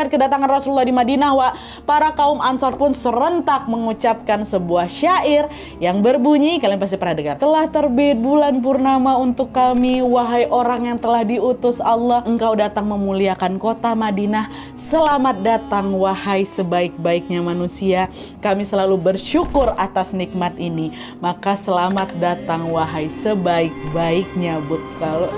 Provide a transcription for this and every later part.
melihat kedatangan Rasulullah di Madinah, Wak, para kaum Ansor pun serentak mengucapkan sebuah syair yang berbunyi, kalian pasti pernah dengar, telah terbit bulan purnama untuk kami, wahai orang yang telah diutus Allah, engkau datang memuliakan kota Madinah. Selamat datang wahai sebaik-baiknya manusia, kami selalu bersyukur atas nikmat ini, maka selamat datang wahai sebaik-baiknya bekal.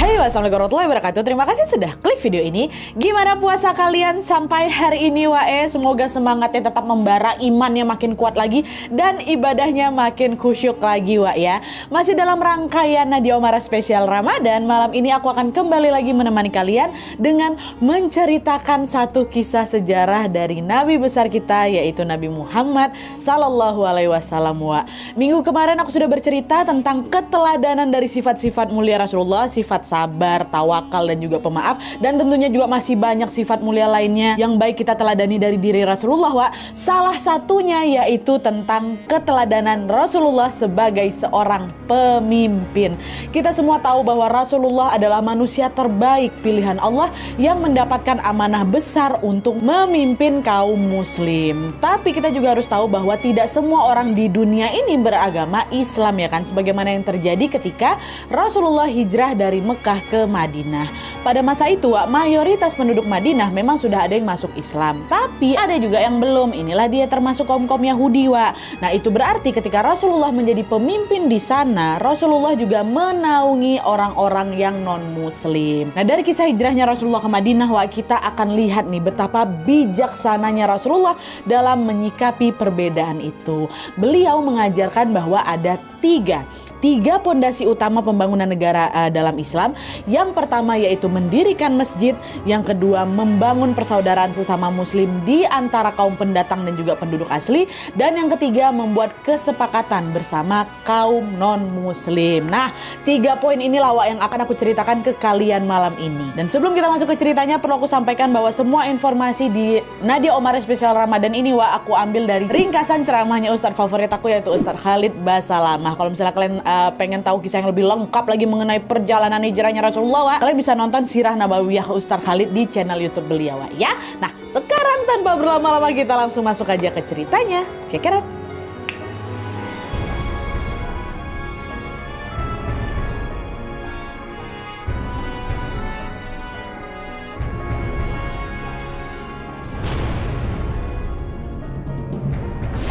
Hai, wassalamualaikum warahmatullahi wabarakatuh. Terima kasih sudah klik video ini. Gimana puasa kalian sampai hari ini, Wae? Semoga semangatnya tetap membara, imannya makin kuat lagi, dan ibadahnya makin khusyuk lagi, Wak ya. Masih dalam rangkaian Nadia Omaira spesial Ramadan, malam ini aku akan kembali lagi menemani kalian dengan menceritakan satu kisah sejarah dari Nabi besar kita, yaitu Nabi Muhammad Sallallahu Alaihi Wasallam, Wak. Minggu kemarin aku sudah bercerita tentang keteladanan dari sifat-sifat mulia Rasulullah, sifat sabar, tawakal, dan juga pemaaf, dan tentunya juga masih banyak sifat mulia lainnya yang baik kita teladani dari diri Rasulullah, Wak. Salah satunya yaitu tentang keteladanan Rasulullah sebagai seorang pemimpin. Kita semua tahu bahwa Rasulullah adalah manusia terbaik pilihan Allah yang mendapatkan amanah besar untuk memimpin kaum muslim. Tapi kita juga harus tahu bahwa tidak semua orang di dunia ini beragama Islam, ya kan, sebagaimana yang terjadi ketika Rasulullah hijrah dari Mekah ke Madinah. Pada masa itu, mayoritas penduduk Madinah memang sudah ada yang masuk Islam, tapi ada juga yang belum. Inilah dia termasuk kaum-kaum Yahudi, Wak. Nah, itu berarti ketika Rasulullah menjadi pemimpin di sana, Rasulullah juga menaungi orang-orang yang non-muslim. Nah, dari kisah hijrahnya Rasulullah ke Madinah, Wak, kita akan lihat nih betapa bijaksananya Rasulullah dalam menyikapi perbedaan itu. Beliau mengajarkan bahwa ada tiga pondasi utama pembangunan negara dalam Islam. Yang pertama yaitu mendirikan masjid, yang kedua membangun persaudaraan sesama muslim di antara kaum pendatang dan juga penduduk asli, dan yang ketiga membuat kesepakatan bersama kaum non-muslim. Nah, 3 poin inilah, Wak, yang akan aku ceritakan ke kalian malam ini. Dan sebelum kita masuk ke ceritanya, perlu aku sampaikan bahwa semua informasi di Nadia Omaira spesial Ramadan ini, Wak, aku ambil dari ringkasan ceramahnya Ustadz favorit aku, yaitu Ustadz Khalid Basalamah. Kalau misalnya kalian pengen tahu kisah yang lebih lengkap lagi mengenai perjalanan hijrahnya Rasulullah, Wak, kalian bisa nonton Sirah Nabawiyah Ustadz Khalid di channel YouTube beliau, Wak, ya. Nah, sekarang tanpa berlama-lama kita langsung masuk aja ke ceritanya. Check it out.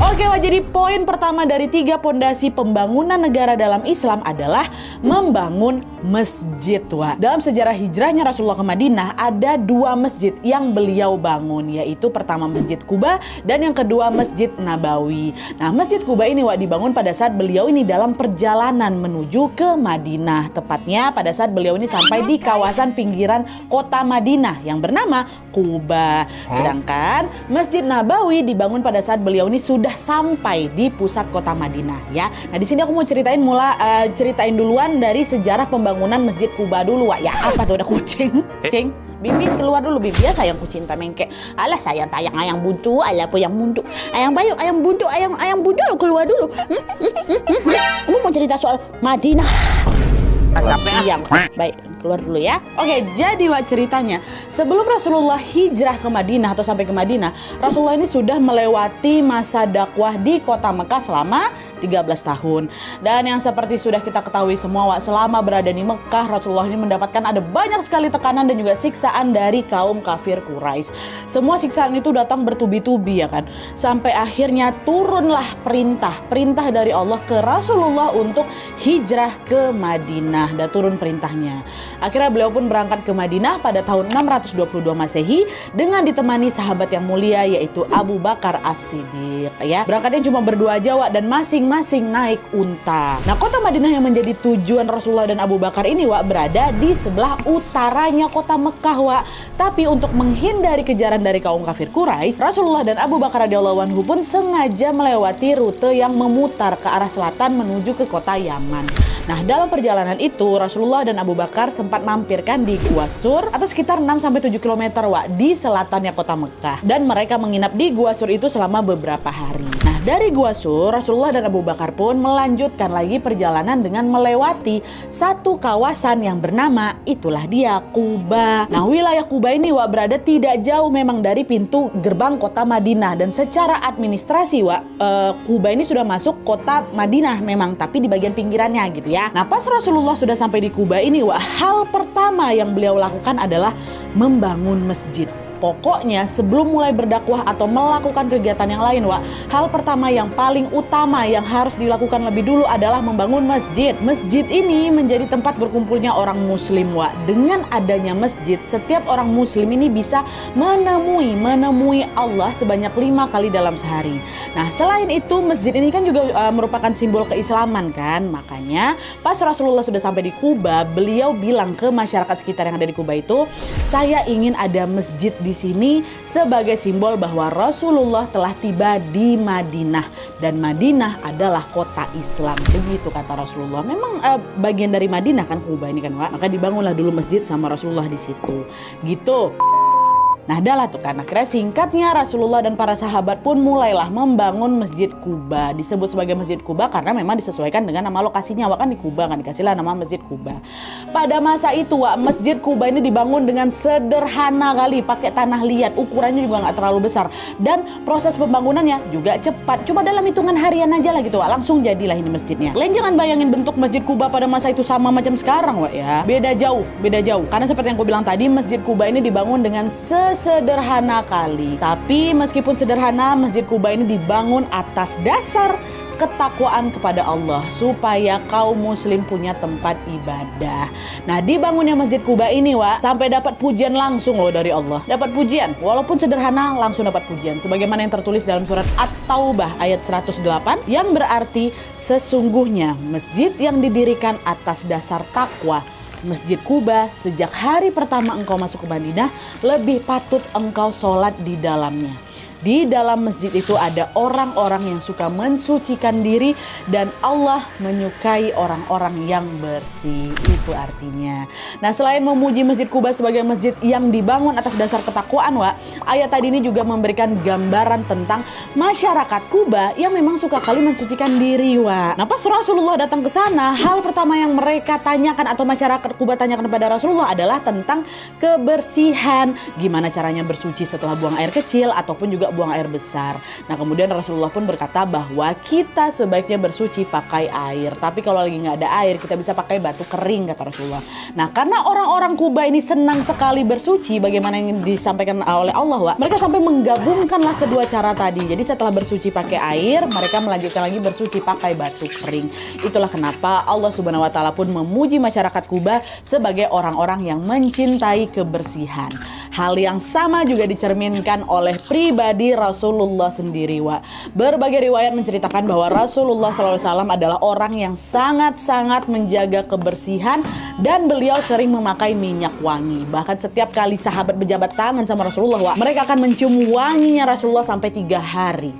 Oke, Wak, jadi poin pertama dari 3 pondasi pembangunan negara dalam Islam adalah membangun masjid, Wak. Dalam sejarah hijrahnya Rasulullah ke Madinah ada 2 masjid yang beliau bangun, yaitu pertama Masjid Quba dan yang kedua Masjid Nabawi. Nah, Masjid Quba ini, Wak, dibangun pada saat beliau ini dalam perjalanan menuju ke Madinah. Tepatnya pada saat beliau ini sampai di kawasan pinggiran kota Madinah yang bernama Quba. Sedangkan Masjid Nabawi dibangun pada saat beliau ini sudah sampai di pusat kota Madinah, ya. Nah, di sini aku mau ceritain duluan dari sejarah pembangunan Masjid Quba dulu, Wak. Ya, apa tuh, ada kucing? Cing, Bibi keluar dulu, Bibi ya, sayang kucing tamengke. Alah sayang tayang ayang buntu, alah apa yang buntu. Ayang bayu, ayang buntu, ayang buntu keluar dulu. Kamu mau cerita soal Madinah? Iya, baik, keluar dulu ya. Oke, jadi, Wak, ceritanya sebelum Rasulullah hijrah ke Madinah atau sampai ke Madinah, Rasulullah ini sudah melewati masa dakwah di kota Mekah selama 13 tahun. Dan yang seperti sudah kita ketahui semua, Wak, selama berada di Mekah, Rasulullah ini mendapatkan ada banyak sekali tekanan dan juga siksaan dari kaum kafir Quraisy. Semua siksaan itu datang bertubi-tubi, ya kan. Sampai akhirnya turunlah perintah dari Allah ke Rasulullah untuk hijrah ke Madinah. Dan turun perintahnya. Akhirnya beliau pun berangkat ke Madinah pada tahun 622 Masehi dengan ditemani sahabat yang mulia yaitu Abu Bakar As-Siddiq, ya. Berangkatnya cuma berdua aja, Wak, dan masing-masing naik unta. Nah, kota Madinah yang menjadi tujuan Rasulullah dan Abu Bakar ini, Wak, berada di sebelah utaranya kota Mekah, Wak. Tapi untuk menghindari kejaran dari kaum kafir Quraisy, Rasulullah dan Abu Bakar radhiyallahu anhu pun sengaja melewati rute yang memutar ke arah selatan menuju ke kota Yaman. Nah, dalam perjalanan itu Rasulullah dan Abu Bakar sempat mampirkan di Gua Sur atau sekitar 6-7 km, Wak, di selatannya kota Mekah. Dan mereka menginap di Gua Sur itu selama beberapa hari. Nah, dari Gua Sur, Rasulullah dan Abu Bakar pun melanjutkan lagi perjalanan dengan melewati satu kawasan yang bernama, itulah dia, Quba. Nah, wilayah Quba ini Wak berada tidak jauh memang dari pintu gerbang kota Madinah, dan secara administrasi Wak, Quba ini sudah masuk kota Madinah memang, tapi di bagian pinggirannya gitu ya. Nah, pas Rasulullah sudah sampai di Quba ini Wak, hal pertama yang beliau lakukan adalah membangun masjid. Pokoknya sebelum mulai berdakwah atau melakukan kegiatan yang lain Wak, hal pertama yang paling utama yang harus dilakukan lebih dulu adalah membangun masjid. Masjid ini menjadi tempat berkumpulnya orang muslim Wak. Dengan adanya masjid, setiap orang muslim ini bisa menemui Allah sebanyak 5 kali dalam sehari. Nah, selain itu masjid ini kan juga merupakan simbol keislaman kan. Makanya pas Rasulullah sudah sampai di Quba, beliau bilang ke masyarakat sekitar yang ada di Quba itu, saya ingin ada masjid di sini sebagai simbol bahwa Rasulullah telah tiba di Madinah, dan Madinah adalah kota Islam. Begitu kata Rasulullah. Memang bagian dari Madinah kan Quba ini kan Wak. Maka dibangunlah dulu masjid sama Rasulullah di situ. Gitu. Nah, adalah tuh kan akhirnya singkatnya Rasulullah dan para sahabat pun mulailah membangun Masjid Quba. Disebut sebagai Masjid Quba karena memang disesuaikan dengan nama lokasinya. Wak, kan di Quba kan dikasihlah nama Masjid Quba. Pada masa itu Wak, Masjid Quba ini dibangun dengan sederhana kali, pakai tanah liat, ukurannya juga nggak terlalu besar, dan proses pembangunannya juga cepat. Cuma dalam hitungan harian aja lah gitu Wak, langsung jadilah ini masjidnya. Kalian jangan bayangin bentuk Masjid Quba pada masa itu sama macam sekarang Wak ya. Beda jauh. Karena seperti yang aku bilang tadi, Masjid Quba ini dibangun dengan sederhana kali. Tapi meskipun sederhana, Masjid Quba ini dibangun atas dasar ketakwaan kepada Allah supaya kaum muslim punya tempat ibadah. Nah, dibangunnya Masjid Quba ini Wak, sampai dapat pujian langsung loh dari Allah. Dapat pujian, walaupun sederhana langsung dapat pujian. Sebagaimana yang tertulis dalam surat At-Taubah ayat 108 yang berarti sesungguhnya masjid yang didirikan atas dasar takwa, Masjid Quba, sejak hari pertama engkau masuk ke Madinah, lebih patut engkau sholat di dalamnya. Di dalam masjid itu ada orang-orang yang suka mensucikan diri, dan Allah menyukai orang-orang yang bersih. Itu artinya. Nah, selain memuji Masjid Quba sebagai masjid yang dibangun atas dasar ketakwaan Wak, ayat tadi ini juga memberikan gambaran tentang masyarakat Quba yang memang suka kali mensucikan diri Wak. Nah, pas Rasulullah datang ke sana, hal pertama yang mereka tanyakan atau masyarakat Quba tanyakan kepada Rasulullah adalah tentang kebersihan. Gimana caranya bersuci setelah buang air kecil ataupun juga buang air besar. Nah, kemudian Rasulullah pun berkata bahwa kita sebaiknya bersuci pakai air. Tapi kalau lagi nggak ada air, kita bisa pakai batu kering, kata Rasulullah. Nah, karena orang-orang Quba ini senang sekali bersuci, bagaimana yang disampaikan oleh Allah Wak, mereka sampai menggabungkanlah kedua cara tadi. Jadi setelah bersuci pakai air, mereka melanjutkan lagi bersuci pakai batu kering. Itulah kenapa Allah Subhanahu Wa Taala pun memuji masyarakat Quba sebagai orang-orang yang mencintai kebersihan. Hal yang sama juga dicerminkan oleh pribadi Rasulullah sendiri Wak. Berbagai riwayat menceritakan bahwa Rasulullah SAW adalah orang yang sangat-sangat menjaga kebersihan, dan beliau sering memakai minyak wangi. Bahkan setiap kali sahabat berjabat tangan sama Rasulullah Wak, mereka akan mencium wanginya Rasulullah sampai 3 hari.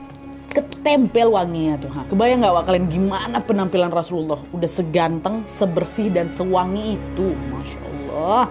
Ketempel wanginya tuh. Kebayang gak Wak kalian gimana penampilan Rasulullah? Udah seganteng, sebersih, dan sewangi itu. Masya Allah.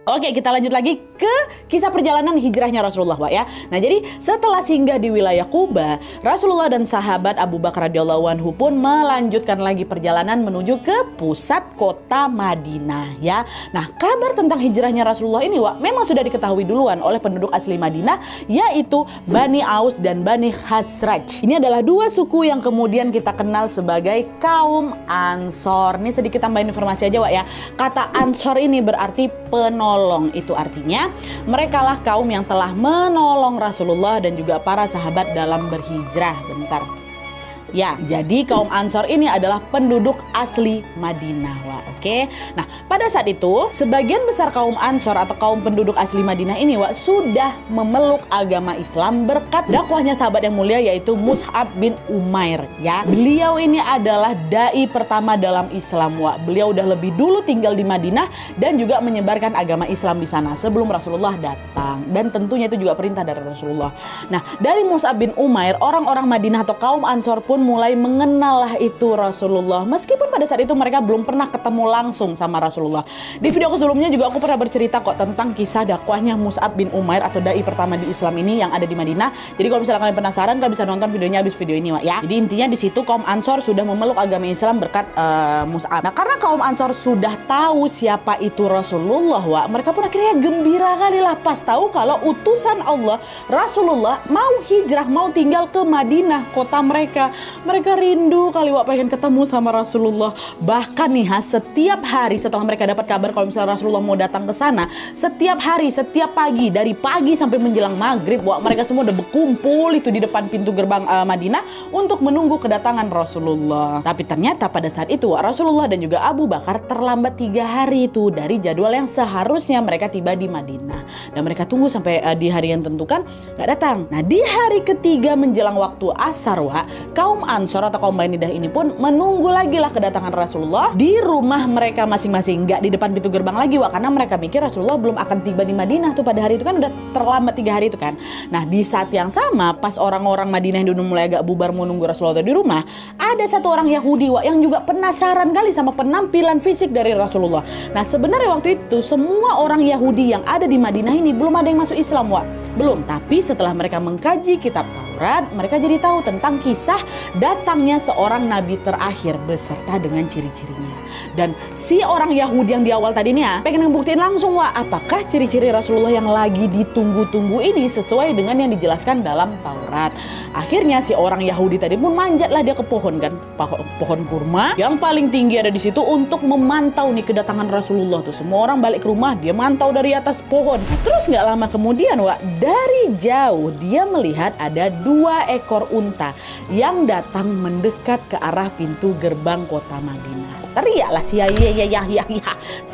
Oke, kita lanjut lagi ke kisah perjalanan hijrahnya Rasulullah Wak ya. Nah, jadi setelah singgah di wilayah Quba, Rasulullah dan sahabat Abu Bakar radhiyallahu anhu pun melanjutkan lagi perjalanan menuju ke pusat kota Madinah ya. Nah, kabar tentang hijrahnya Rasulullah ini Wak memang sudah diketahui duluan oleh penduduk asli Madinah, yaitu Bani Aus dan Bani Khazraj. Ini adalah 2 suku yang kemudian kita kenal sebagai kaum Ansor. Ini sedikit tambahin informasi aja Wak ya. Kata Ansor ini berarti penolong. Itu artinya merekalah kaum yang telah menolong Rasulullah dan juga para sahabat dalam berhijrah. Bentar. Ya, jadi kaum Ansor ini adalah penduduk asli Madinah Wak. Oke. Nah, pada saat itu sebagian besar kaum Ansor atau kaum penduduk asli Madinah ini Wak sudah memeluk agama Islam berkat dakwahnya sahabat yang mulia, yaitu Mus'ab bin Umair ya. Beliau ini adalah dai pertama dalam Islam Wak. Beliau udah lebih dulu tinggal di Madinah dan juga menyebarkan agama Islam di sana sebelum Rasulullah datang, dan tentunya itu juga perintah dari Rasulullah. Nah, dari Mus'ab bin Umair, orang-orang Madinah atau kaum Ansor pun pun mulai mengenal lah itu Rasulullah. Meskipun pada saat itu mereka belum pernah ketemu langsung sama Rasulullah. Di video aku sebelumnya juga aku pernah bercerita kok tentang kisah dakwahnya Mus'ab bin Umair atau dai pertama di Islam ini yang ada di Madinah. Jadi kalau misalnya kalian penasaran, kalian bisa nonton videonya habis video ini, Wak, ya. Jadi intinya di situ kaum Ansor sudah memeluk agama Islam berkat Mus'ab. Nah, karena kaum Ansor sudah tahu siapa itu Rasulullah, Wak, mereka pun akhirnya gembira kali lah pas tahu kalau utusan Allah Rasulullah mau hijrah, mau tinggal ke Madinah, kota mereka. Mereka rindu kali, Wak, pengen ketemu sama Rasulullah. Bahkan nih, setiap hari setelah mereka dapat kabar kalau misalnya Rasulullah mau datang ke sana, setiap hari, setiap pagi, dari pagi sampai menjelang maghrib, Wak, mereka semua udah berkumpul itu di depan pintu gerbang Madinah untuk menunggu kedatangan Rasulullah. Tapi ternyata pada saat itu, Wak, Rasulullah dan juga Abu Bakar terlambat 3 hari itu dari jadwal yang seharusnya mereka tiba di Madinah. Dan mereka tunggu sampai di hari yang tentukan gak datang. Nah, di hari ketiga menjelang waktu asar, Wak, kaum Ansor atau kaum Bani Dah ini pun menunggu lagi lah kedatangan Rasulullah di rumah mereka masing-masing, gak di depan pintu gerbang lagi, Wak, karena mereka mikir Rasulullah belum akan tiba di Madinah tuh pada hari itu, kan udah terlambat 3 hari itu kan. Nah, di saat yang sama pas orang-orang Madinah yang udah mulai agak bubar mau nunggu Rasulullah di rumah, ada satu orang Yahudi, Wak, yang juga penasaran kali sama penampilan fisik dari Rasulullah. Nah, sebenarnya waktu itu semua orang Yahudi yang ada di Madinah ini belum ada yang masuk Islam, Wak. Belum, tapi setelah mereka mengkaji kitab Taurat, mereka jadi tahu tentang kisah datangnya seorang nabi terakhir beserta dengan ciri-cirinya. Dan si orang Yahudi yang di awal tadi nih pengen ngebuktiin langsung, Wak, apakah ciri-ciri Rasulullah yang lagi ditunggu-tunggu ini sesuai dengan yang dijelaskan dalam Taurat. Akhirnya si orang Yahudi tadi pun manjatlah dia ke pohon kan, pohon kurma yang paling tinggi ada di situ untuk memantau nih kedatangan Rasulullah tuh. Semua orang balik ke rumah, dia mantau dari atas pohon. Nah, terus nggak lama kemudian, Wak, dari jauh dia melihat ada 2 ekor unta yang datang mendekat ke arah pintu gerbang kota Madinah. Teriaklah si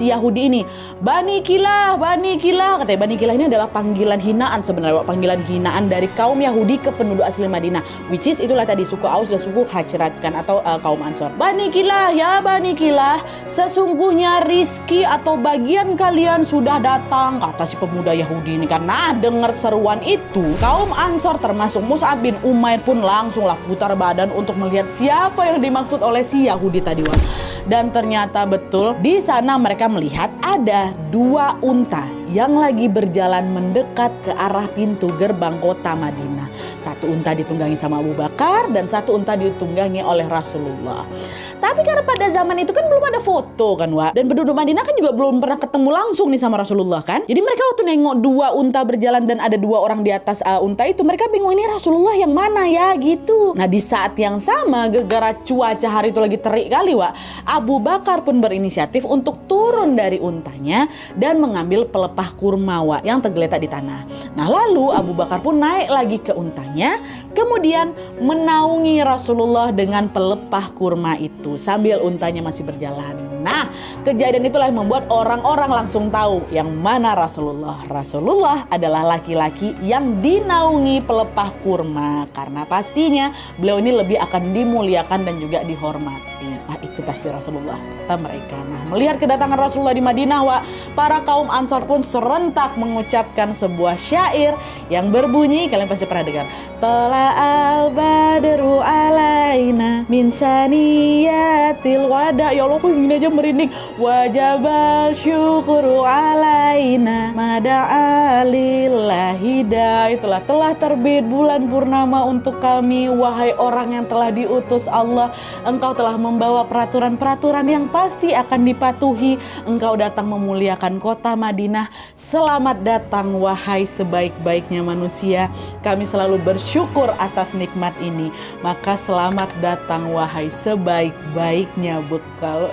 Yahudi ini, Bani Kilah, Bani Kilah. Katanya Bani Kilah ini adalah panggilan hinaan sebenarnya, panggilan hinaan dari kaum Yahudi ke penduduk asli Madinah, which is itulah tadi suku Aus dan suku Hajrat kan, atau kaum Ansor. Bani Kilah, ya Bani Kilah, sesungguhnya rizki atau bagian kalian sudah datang, kata si pemuda Yahudi ini kan. Nah, dengar seruan itu, kaum Ansor termasuk Mus'ab bin Umair pun langsunglah putar badan untuk melihat siapa yang dimaksud oleh si Yahudi tadi, Wak. Dan ternyata betul di sana mereka melihat ada 2 unta yang lagi berjalan mendekat ke arah pintu gerbang kota Madinah. Satu unta ditunggangi sama Abu Bakar dan satu unta ditunggangi oleh Rasulullah. Tapi karena pada zaman itu kan belum ada foto kan, Wak, dan penduduk Madinah kan juga belum pernah ketemu langsung nih sama Rasulullah kan. Jadi mereka waktu nengok 2 unta berjalan dan ada 2 orang di atas unta itu, mereka bingung ini Rasulullah yang mana ya gitu. Nah, di saat yang sama gara-gara cuaca hari itu lagi terik kali, Wak, Abu Bakar pun berinisiatif untuk turun dari untanya dan mengambil pelepah kurma, Wak, yang tergeletak di tanah. Nah, lalu Abu Bakar pun naik lagi ke untanya, kemudian menaungi Rasulullah dengan pelepah kurma itu sambil untanya masih berjalan. Nah, kejadian itulah yang membuat orang-orang langsung tahu yang mana Rasulullah. Rasulullah adalah laki-laki yang dinaungi pelepah kurma karena pastinya beliau ini lebih akan dimuliakan dan juga dihormati. Nah, itu pasti Rasulullah, kata mereka. Nah, melihat kedatangan Rasulullah di Madinah, Wak, para kaum Ansor pun serentak mengucapkan sebuah syair yang berbunyi, kalian pasti pernah dengar, Tala'al badru alaina min saniyatil wada. Ya Allah, kok gini aja merinding. Wajabal syukuru alaina mada'alillahida. Itulah telah terbit bulan purnama untuk kami, wahai orang yang telah diutus Allah. Engkau telah membawa peraturan-peraturan yang pasti akan dipatuhi. Engkau datang memuliakan kota Madinah. Selamat datang wahai sebaik-baiknya manusia. Kami selalu bersyukur atas nikmat ini. Maka selamat datang wahai sebaik-baiknya bekal.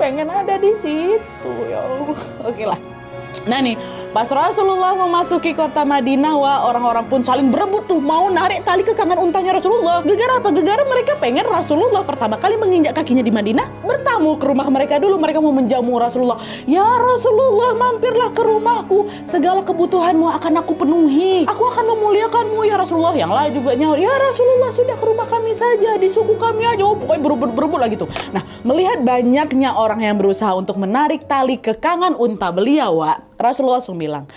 Pengen ada di situ ya Allah. Oke lah. Nah nih, pas Rasulullah memasuki kota Madinah, wah, orang-orang pun saling berebut tuh mau narik tali kekangan untanya Rasulullah. Gegara apa? Gegara mereka pengen Rasulullah pertama kali menginjak kakinya di Madinah bertamu ke rumah mereka dulu. Mereka mau menjamu Rasulullah. Ya Rasulullah, mampirlah ke rumahku. Segala kebutuhanmu akan aku penuhi. Aku akan memuliakanmu ya Rasulullah. Yang lain juga nyaut, ya Rasulullah, sudah ke rumah kami saja, di suku kami aja. Oh, pokoknya berebut lah gitu. Nah, melihat banyaknya orang yang berusaha untuk menarik tali kekangan unta beliau, wah, Rasulullah langsung bilang,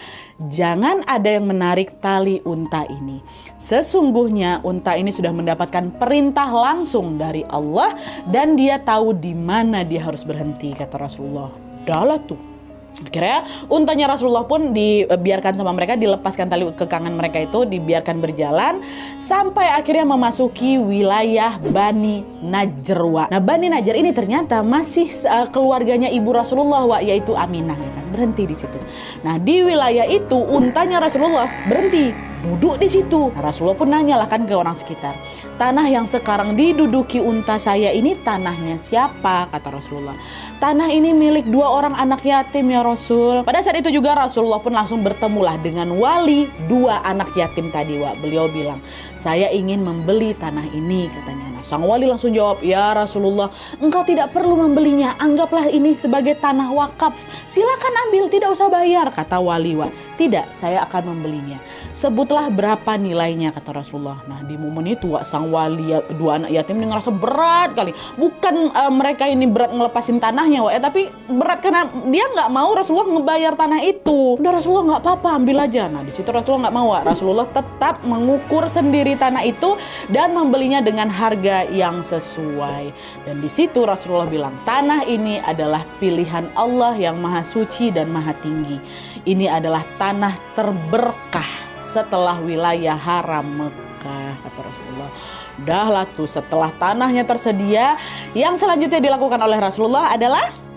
jangan ada yang menarik tali unta ini. Sesungguhnya unta ini sudah mendapatkan perintah langsung dari Allah dan dia tahu di mana dia harus berhenti, kata Rasulullah. Dahlah tuh. Akhirnya untanya Rasulullah pun dibiarkan sama mereka, dilepaskan tali kekangan mereka itu, dibiarkan berjalan sampai akhirnya memasuki wilayah Bani Najr. Nah, Bani Najr ini ternyata masih keluarganya ibu Rasulullah, yaitu Aminah, kan? Berhenti di situ. Nah, di wilayah itu untanya Rasulullah berhenti, duduk di situ. Nah, Rasulullah pun nanyalah kan ke orang sekitar, tanah yang sekarang diduduki unta saya ini tanahnya siapa? Kata Rasulullah, tanah ini milik 2 orang anak yatim ya Rasul. Pada saat itu juga Rasulullah pun langsung bertemulah dengan wali 2 anak yatim tadi, Beliau bilang, saya ingin membeli tanah ini, katanya. Nah, sang wali langsung jawab, ya Rasulullah, engkau tidak perlu membelinya, anggaplah ini sebagai tanah wakaf, silakan ambil, tidak usah bayar, kata wali. Tidak, saya akan membelinya. Sebutlah berapa nilainya, kata Rasulullah. Nah, di momen itu sang wali 2 anak yatim ini ngerasa berat kali. Bukan mereka ini berat ngelepasin tanahnya, tapi berat karena dia nggak mau Rasulullah ngebayar tanah itu. Udah, Rasulullah nggak apa-apa, ambil aja. Nah, di situ Rasulullah nggak mau. Rasulullah tetap mengukur sendiri tanah itu dan membelinya dengan harga yang sesuai. Dan di situ Rasulullah bilang, tanah ini adalah pilihan Allah yang maha suci dan maha tinggi. Ini adalah tanah terberkah setelah wilayah haram Mekah, kata Rasulullah. Dahlah tuh, setelah tanahnya tersedia, yang selanjutnya dilakukan oleh Rasulullah adalah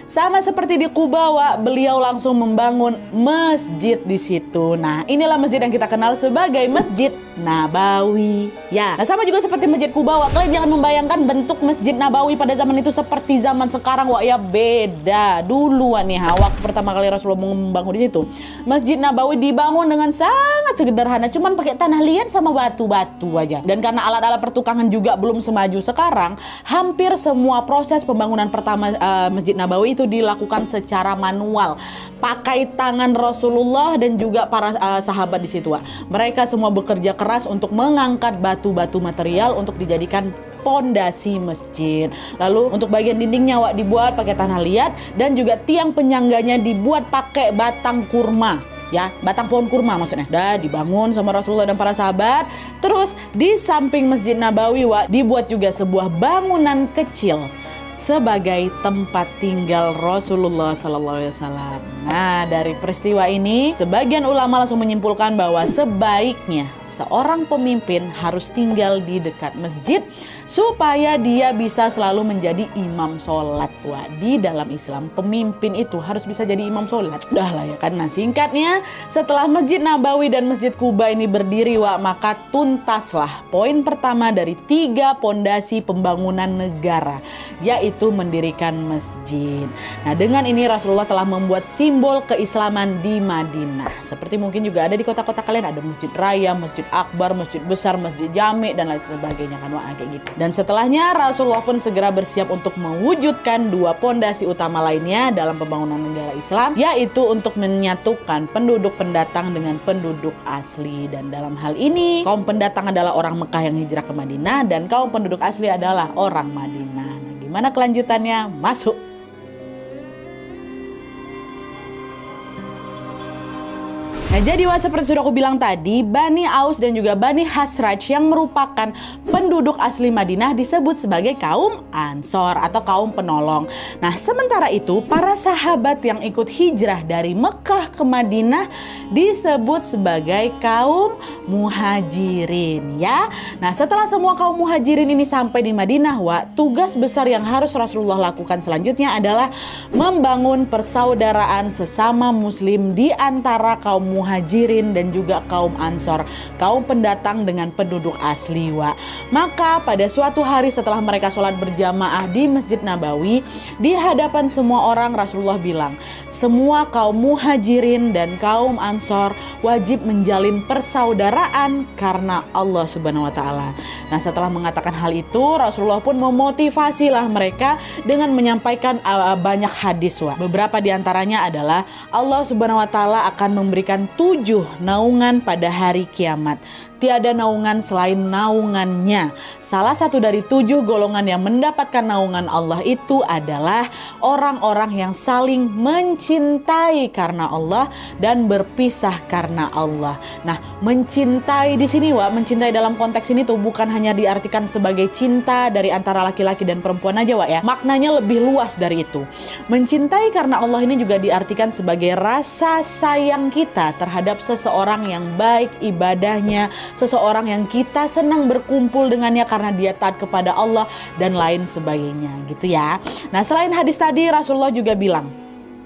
sama seperti di Quba, beliau langsung membangun masjid di situ. Nah, inilah masjid yang kita kenal sebagai Masjid Nabawi. Ya, nah sama juga seperti Masjid Quba, kalian jangan membayangkan bentuk Masjid Nabawi pada zaman itu seperti zaman sekarang, ya beda. Dulu nih, waktu pertama kali Rasulullah membangun di situ, Masjid Nabawi dibangun dengan sangat sederhana, cuman pakai tanah liat sama batu-batu aja. Dan karena alat-alat pertukangan juga belum semaju sekarang, hampir semua proses pembangunan pertama Masjid Nabawi itu dilakukan secara manual, pakai tangan Rasulullah dan juga para sahabat di situ. Mereka semua bekerja keras untuk mengangkat batu-batu material untuk dijadikan pondasi masjid. Lalu untuk bagian dindingnya dibuat pakai tanah liat dan juga tiang penyangganya dibuat pakai batang kurma. Ya, batang pohon kurma maksudnya. Dibangun sama Rasulullah dan para sahabat. Terus di samping Masjid Nabawi dibuat juga sebuah bangunan kecil sebagai tempat tinggal Rasulullah SAW. Nah, dari peristiwa ini, sebagian ulama langsung menyimpulkan bahwa sebaiknya seorang pemimpin harus tinggal di dekat masjid supaya dia bisa selalu menjadi imam sholat. Di dalam Islam, pemimpin itu harus bisa jadi imam sholat. Udah lah ya kan. Nah, singkatnya, setelah Masjid Nabawi dan Masjid Quba ini berdiri, maka tuntaslah poin pertama dari 3 pondasi pembangunan negara, yaitu mendirikan masjid. Nah, dengan ini Rasulullah telah membuat simbol keislaman di Madinah. Seperti mungkin juga ada di kota-kota kalian, ada Masjid Raya, Masjid Akbar, Masjid Besar, Masjid Jami, dan lain sebagainya kan, kayak gitu. Dan setelahnya Rasulullah pun segera bersiap untuk mewujudkan 2 pondasi utama lainnya dalam pembangunan negara Islam, yaitu untuk menyatukan penduduk pendatang dengan penduduk asli. Dan dalam hal ini, kaum pendatang adalah orang Mekah yang hijrah ke Madinah dan kaum penduduk asli adalah orang Madinah. Nah, gimana kelanjutannya? Masuk. Nah, jadi seperti sudah aku bilang tadi, Bani Aus dan juga Bani Khazraj yang merupakan penduduk asli Madinah disebut sebagai kaum Ansor atau kaum penolong. Nah, sementara itu para sahabat yang ikut hijrah dari Mekah ke Madinah disebut sebagai kaum Muhajirin, ya. Nah, setelah semua kaum Muhajirin ini sampai di Madinah, tugas besar yang harus Rasulullah lakukan selanjutnya adalah membangun persaudaraan sesama muslim di antara kaum Muhajirin dan juga kaum Ansor, kaum pendatang dengan penduduk asli. Maka pada suatu hari setelah mereka sholat berjamaah di Masjid Nabawi, di hadapan semua orang Rasulullah bilang, semua kaum Muhajirin dan kaum Ansor wajib menjalin persaudaraan karena Allah Subhanahu wa Ta'ala. Nah, setelah mengatakan hal itu, Rasulullah pun memotivasilah mereka dengan menyampaikan banyak hadis. Beberapa diantaranya adalah Allah Subhanahu wa Ta'ala akan memberikan 7 naungan pada hari kiamat. Tiada naungan selain naungannya. Salah satu dari 7 golongan yang mendapatkan naungan Allah itu adalah orang-orang yang saling mencintai karena Allah dan berpisah karena Allah. Nah, mencintai di sini mencintai dalam konteks ini tuh bukan hanya diartikan sebagai cinta dari antara laki-laki dan perempuan aja ya. Maknanya lebih luas dari itu. Mencintai karena Allah ini juga diartikan sebagai rasa sayang kita terhadap seseorang yang baik ibadahnya, seseorang yang kita senang berkumpul dengannya karena dia taat kepada Allah dan lain sebagainya gitu ya. Nah, selain hadis tadi, Rasulullah juga bilang,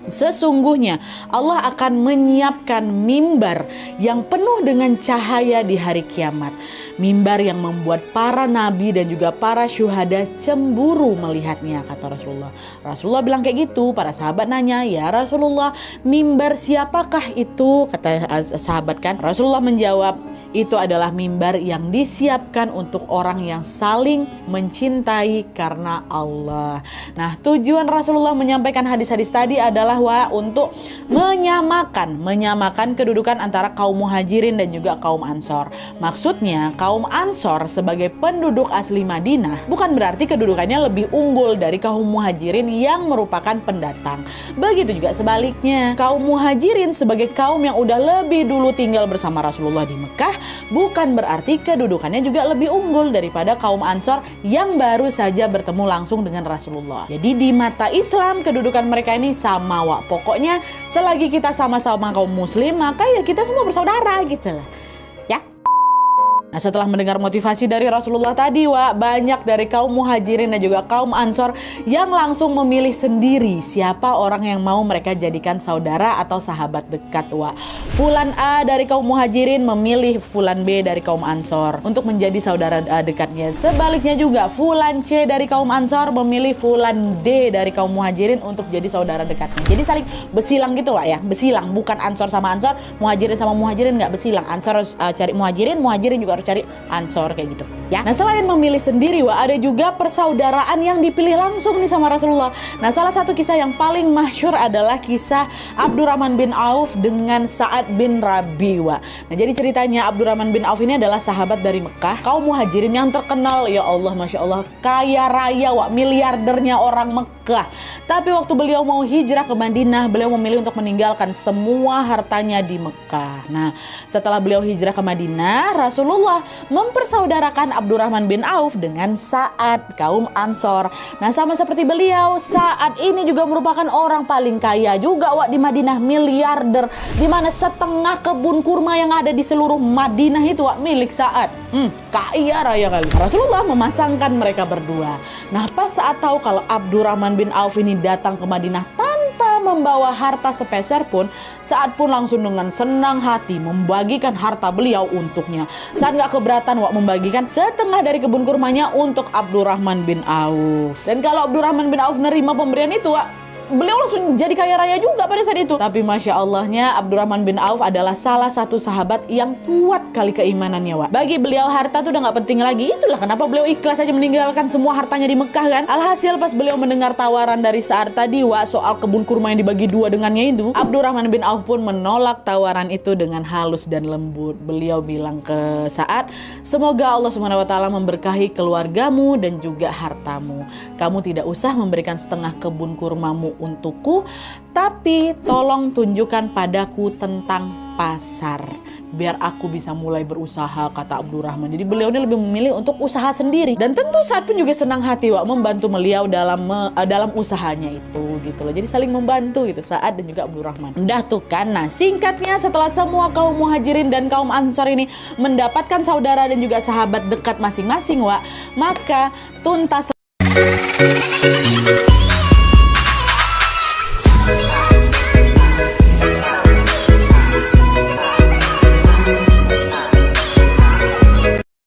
sesungguhnya Allah akan menyiapkan mimbar yang penuh dengan cahaya di hari kiamat. Mimbar yang membuat para nabi dan juga para syuhada cemburu melihatnya, kata Rasulullah. Rasulullah bilang kayak gitu, para sahabat nanya, ya Rasulullah, mimbar siapakah itu? Kata sahabat kan. Rasulullah menjawab, itu adalah mimbar yang disiapkan untuk orang yang saling mencintai karena Allah. Nah, tujuan Rasulullah menyampaikan hadis-hadis tadi adalah untuk menyamakan kedudukan antara kaum muhajirin dan juga kaum ansor. Maksudnya kaum ansor sebagai penduduk asli Madinah bukan berarti kedudukannya lebih unggul dari kaum muhajirin yang merupakan pendatang. Begitu juga sebaliknya, kaum muhajirin sebagai kaum yang udah lebih dulu tinggal bersama Rasulullah di Mekah bukan berarti kedudukannya juga lebih unggul daripada kaum ansor yang baru saja bertemu langsung dengan Rasulullah. Jadi di mata Islam kedudukan mereka ini sama Pokoknya selagi kita sama-sama kaum muslim, maka ya kita semua bersaudara gitu lah. Ya. Nah, setelah mendengar motivasi dari Rasulullah tadi, banyak dari kaum muhajirin dan juga kaum ansor yang langsung memilih sendiri siapa orang yang mau mereka jadikan saudara atau sahabat dekat. Fulan A dari kaum muhajirin memilih Fulan B dari kaum ansor untuk menjadi saudara dekatnya. Sebaliknya juga Fulan C dari kaum ansor memilih Fulan D dari kaum muhajirin untuk jadi saudara dekatnya. Jadi saling besilang gitu ya, besilang, bukan ansor sama ansor, muhajirin sama muhajirin, nggak besilang. Ansor harus cari muhajirin, muhajirin juga harus cari ansor kayak gitu ya. Nah, selain memilih sendiri ada juga persaudaraan yang dipilih langsung nih sama Rasulullah. Nah, salah satu kisah yang paling masyhur adalah kisah Abdurrahman bin Auf dengan Sa'ad bin Rabi. Nah, jadi ceritanya Abdurrahman bin Auf ini adalah sahabat dari Mekah, kaum muhajirin yang terkenal, ya Allah, Masya Allah, kaya raya, miliardernya orang Mekah. Tapi waktu beliau mau hijrah ke Madinah, beliau memilih untuk meninggalkan semua hartanya di Mekah. Nah, setelah beliau hijrah ke Madinah, Rasulullah mempersaudarakan Abdurrahman bin Auf dengan Sa'ad, kaum Ansor. Nah, sama seperti beliau, Sa'ad ini juga merupakan orang paling kaya juga di Madinah, miliarder, di mana setengah kebun kurma yang ada di seluruh Madinah itu milik Sa'ad. Kaya raya kali. Rasulullah memasangkan mereka berdua. Nah, pas saat tahu kalau Abdurrahman bin Auf ini datang ke Madinah tanpa membawa harta sepeser pun, Sa'ad pun langsung dengan senang hati membagikan harta beliau untuknya. Sa'ad gak keberatan membagikan setengah dari kebun kurmanya untuk Abdurrahman bin Auf. Dan kalau Abdurrahman bin Auf nerima pemberian itu, beliau langsung jadi kaya raya juga pada saat itu. Tapi Masya Allahnya Abdurrahman bin Auf adalah salah satu sahabat yang kuat kali keimanannya. Bagi beliau harta tuh udah gak penting lagi. Itulah kenapa beliau ikhlas aja meninggalkan semua hartanya di Mekah kan. Alhasil pas beliau mendengar tawaran dari Sa'ad tadi soal kebun kurma yang dibagi dua dengannya itu, Abdurrahman bin Auf pun menolak tawaran itu dengan halus dan lembut. Beliau bilang ke Sa'ad, semoga Allah SWT memberkahi keluargamu dan juga hartamu. Kamu tidak usah memberikan setengah kebun kurmamu untukku, tapi tolong tunjukkan padaku tentang pasar biar aku bisa mulai berusaha, kata Abdurrahman. Jadi beliau ini lebih memilih untuk usaha sendiri, dan tentu Sa'ad pun juga senang hati membantu beliau dalam usahanya itu gitu loh. Jadi saling membantu gitu Sa'ad dan juga Abdurrahman. Udah tuh kan. Nah, singkatnya setelah semua kaum muhajirin dan kaum ansor ini mendapatkan saudara dan juga sahabat dekat masing-masing maka tuntas